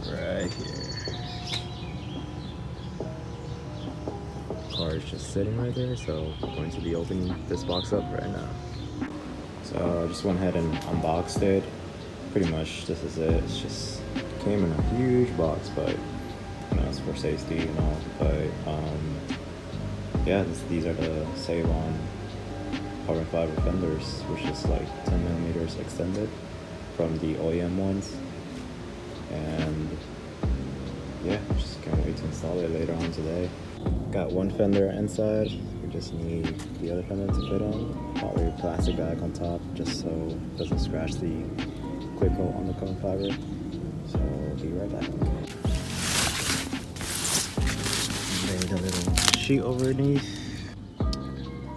right here. Car is just sitting right there, so I'm going to be opening this box up right now. So I just went ahead and unboxed it. Pretty much this is it. It's just came in a huge box, but you know, it's for safety and all. But yeah, these are the Seibon carbon fiber fenders, which is like 10 millimeters extended from the OEM ones. And yeah, just can't wait to install it later on today. Got one fender inside. We just need the other fender to fit on. Probably a plastic bag on top, just so it doesn't scratch the quick coat on the carbon fiber. So I'll be right back. Made a little sheet underneath.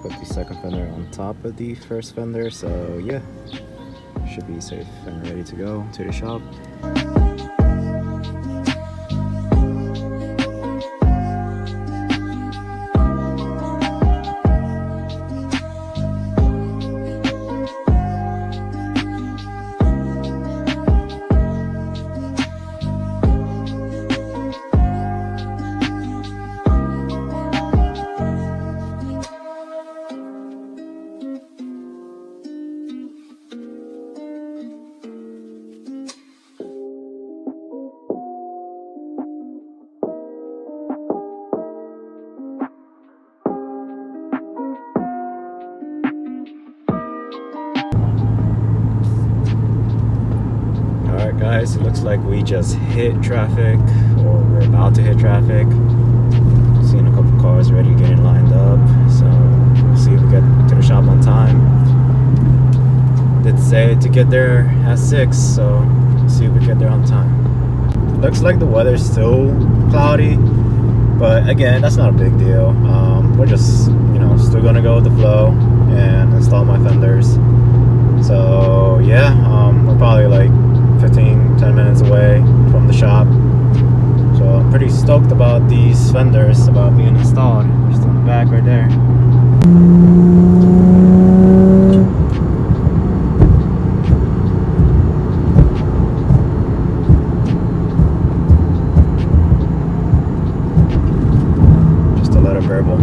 Put the second fender on top of the first fender. So yeah, should be safe and ready to go to the shop. Alright guys, it looks like we just hit traffic, or we're about to hit traffic. Seeing a couple cars already getting lined up, so we'll see if we get to the shop on time. Did say to get there at 6, so we'll see if we get there on time. Looks like the weather's still cloudy, but again, that's not a big deal. We're just, you know, still gonna go with the flow and install my fenders. So yeah, we're probably like 10 minutes away from the shop, so I'm pretty stoked about these fenders about being installed. Just in the back right there. Just a little burble.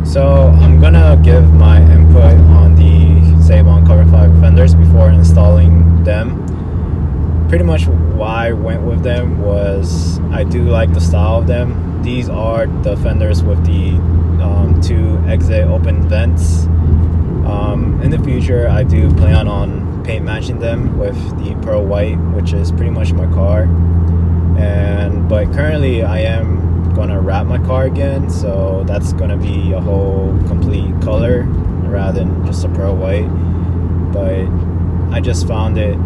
So I'm gonna give my input on the Seibon carbon fiber fenders before installing them. Pretty much why I went with them was I do like the style of them. These are the fenders with the 2 exit open vents. In the future, I do plan on paint matching them with the pearl white, which is pretty much my car. But currently I am gonna wrap my car again, so that's gonna be a whole complete color rather than just a pearl white. But I just found it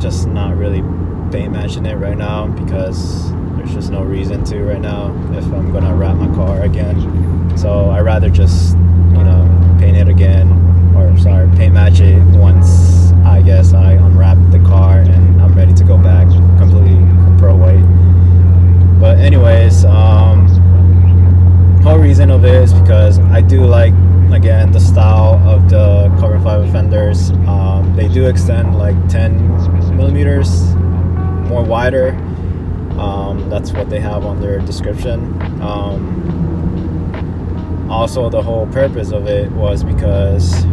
just not really paint matching it right now, because there's just no reason to right now if I'm gonna wrap my car again. So I rather just, you know, paint it again, or sorry, paint match it once I guess I unwrap the car and I'm ready to go back completely pearl white. But anyways, whole reason of it is because I do like, again, the style of the carbon fiber fenders. They do extend like 10 millimeters more wider. That's what they have on their description. Also, the whole purpose of it was because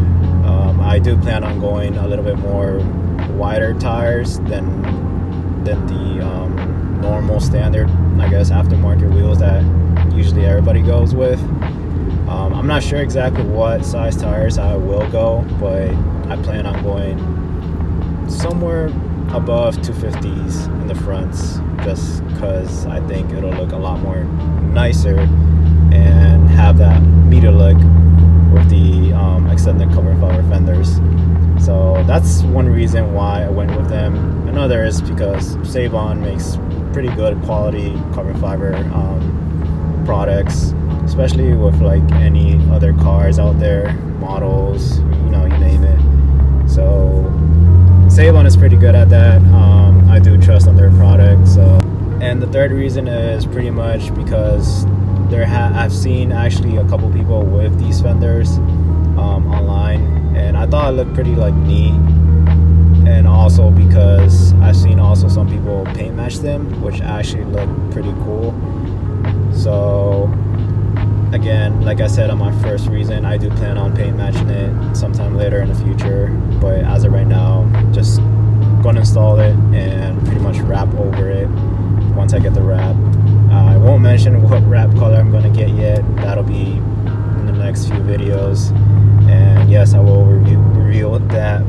I do plan on going a little bit more wider tires than the normal standard, I guess, aftermarket wheels that usually everybody goes with. I'm not sure exactly what size tires I will go, but I plan on going somewhere above 250s in the fronts, just because I think it'll look a lot more nicer and have that meter look with the extended carbon fiber fenders. So that's one reason why I went with them. Another is because Seibon makes pretty good quality carbon fiber products, especially with like any other cars out there, models, you know, you name it. So Seibon is pretty good at that. I do trust on their product. So, and the third reason is pretty much because I've seen actually a couple people with these fenders online, and I thought it looked pretty like neat. And also because I've seen also some people paint match them, which actually look pretty cool. So again, like I said on my first reason, I do plan on paint matching it sometime later in the future, but as of right now, just gonna install it and pretty much wrap over it once I get the wrap. I won't mention what wrap color I'm gonna get yet. That'll be in the next few videos, and yes, I will reveal that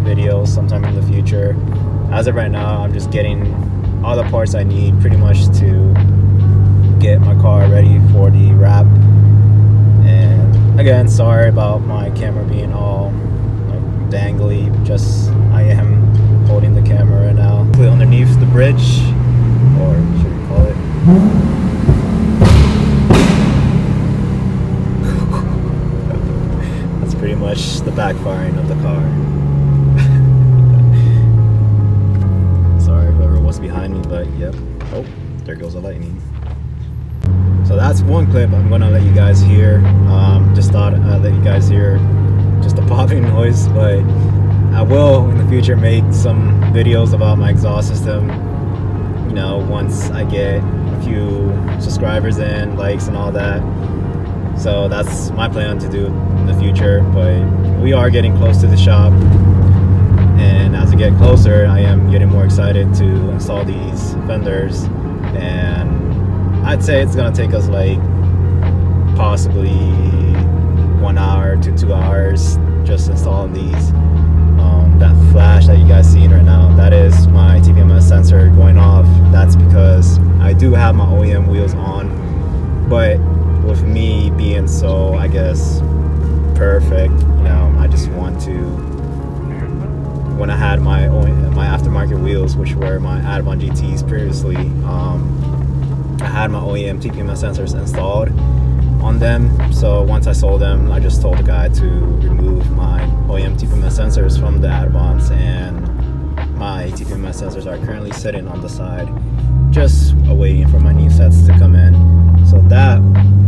video sometime in the future. As of right now, I'm just getting all the parts I need pretty much to get my car ready for the wrap. And again, sorry about my camera being all like dangly, just I am holding the camera right now. Put it underneath the bridge, or should we call it? That's pretty much the backfiring of the car. Sorry whoever was behind me, but yep. Oh, there goes the lightning. So that's one clip I'm gonna let you guys hear. Just thought I'd let you guys hear just a popping noise, but I will in the future make some videos about my exhaust system, you know, once I get a few subscribers and likes and all that. So that's my plan to do in the future, but we are getting close to the shop, and as I get closer, I am getting more excited to install these fenders. And I'd say it's gonna take us like possibly 1 hour to 2 hours just installing these. That flash that you guys see right now, that is my TPMS sensor going off. That's because I do have my OEM wheels on, but with me being so, I guess, perfect, you know, I just want to, when I had my aftermarket wheels, which were my Advon GTs previously, I had my OEM TPMS sensors installed on them. So once I sold them, I just told the guy to remove my OEM TPMS sensors from the Advons, and my TPMS sensors are currently sitting on the side, just awaiting for my new sets to come in. So that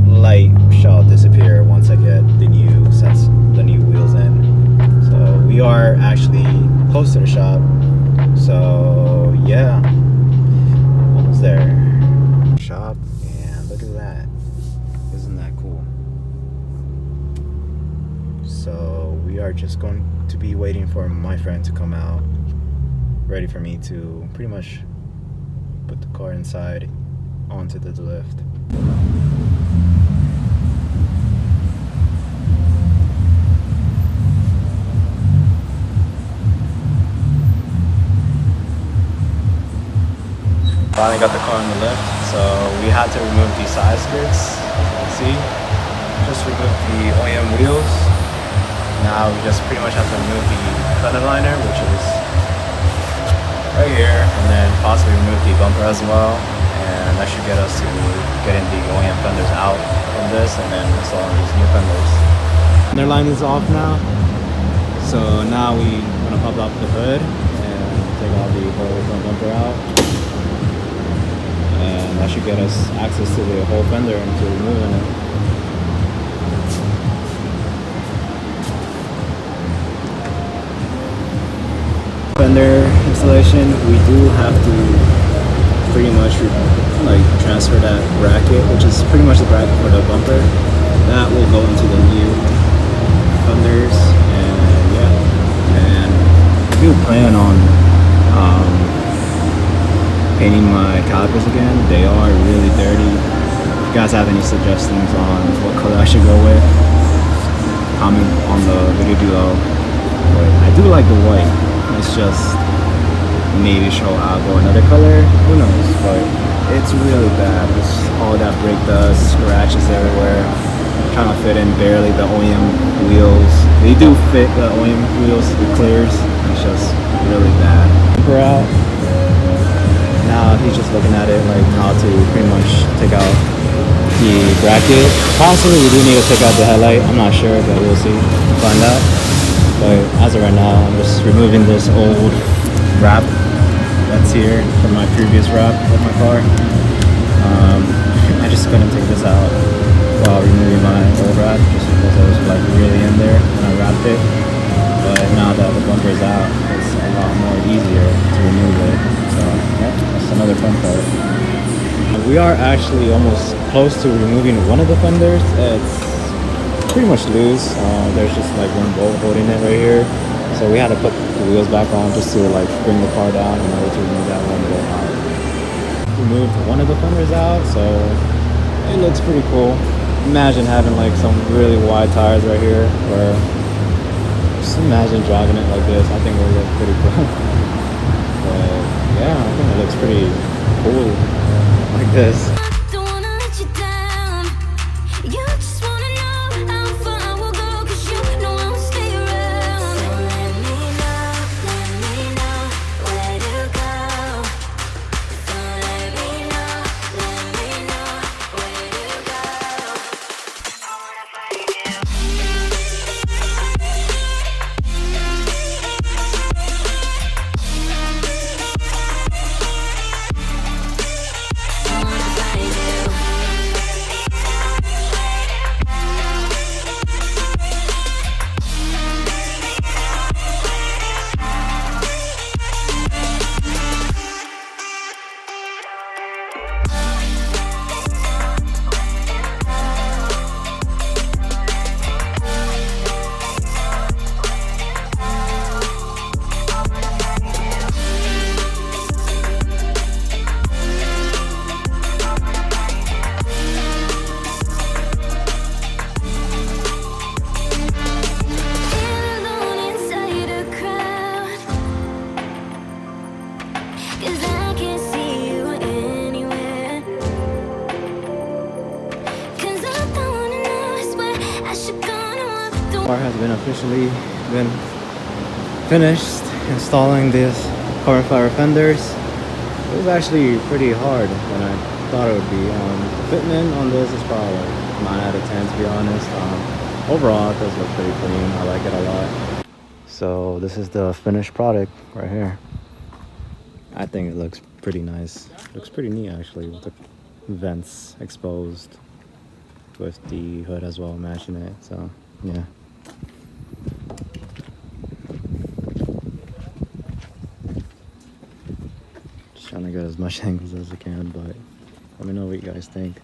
light shall disappear once I get the new sets, the new wheels in. So we are actually close to the shop. So yeah, almost there. Shop, and look at that. Isn't that cool? So we are just going to be waiting for my friend to come out, ready for me to pretty much put the car inside onto the lift. Finally got the car on the lift, so we had to remove these side skirts. As you can see, just remove the OEM wheels. Now we just pretty much have to remove the fender liner, which is right here, and then possibly remove the bumper as well. And that should get us to getting the OEM fenders out from this, and then installing these new fenders. Fender line is off now, so now we're gonna pop up the hood and take all the whole front bumper out. And that should get us access to the whole fender and to removing it. Fender installation, we do have to pretty much like transfer that bracket, which is pretty much the bracket for the bumper. That will go into the new fenders, and yeah. And I do plan on painting my calipers again. They are really dirty. If you guys have any suggestions on what color I should go with, comment on the video below. But I do like the white. It's just maybe I'll go another color, who knows, but it's really bad. It's all that brake dust, scratches everywhere, trying to fit in barely the OEM wheels. They do fit the OEM wheels, the clears. It's just really bad. We're out. Now he's just looking at it like how to pretty much take out the bracket. Possibly we do need to take out the headlight. I'm not sure, but we'll see. Find out. But as of right now, I'm just removing this old wrap that's here from my previous wrap of my car. I just just couldn't take this out while removing my old wrap just because I was like really in there when I wrapped it. But now that the bumper is out, it's a lot more easier to remove it. So yeah, that's another fun part. We are actually almost close to removing one of the fenders. It's pretty much loose. There's just like one bolt holding it right here. So we had to put the wheels back on just to like bring the car down in order to remove that one bolt out. Removed one of the fenders out, so it looks pretty cool. Imagine having like some really wide tires right here, where just imagine driving it like this. I think it would look pretty cool. But yeah, I think it looks pretty cool like this. Car has been officially finished installing this Backfire fenders. It was actually pretty hard than I thought it would be. The fitment on this is probably like 9 out of 10 to be honest. Overall it does look pretty clean. I like it a lot. So this is the finished product right here. I think it looks pretty nice. It looks pretty neat actually, with the vents exposed with the hood as well, matching it. So yeah. Just trying to get as much angles as I can, but let me know what you guys think.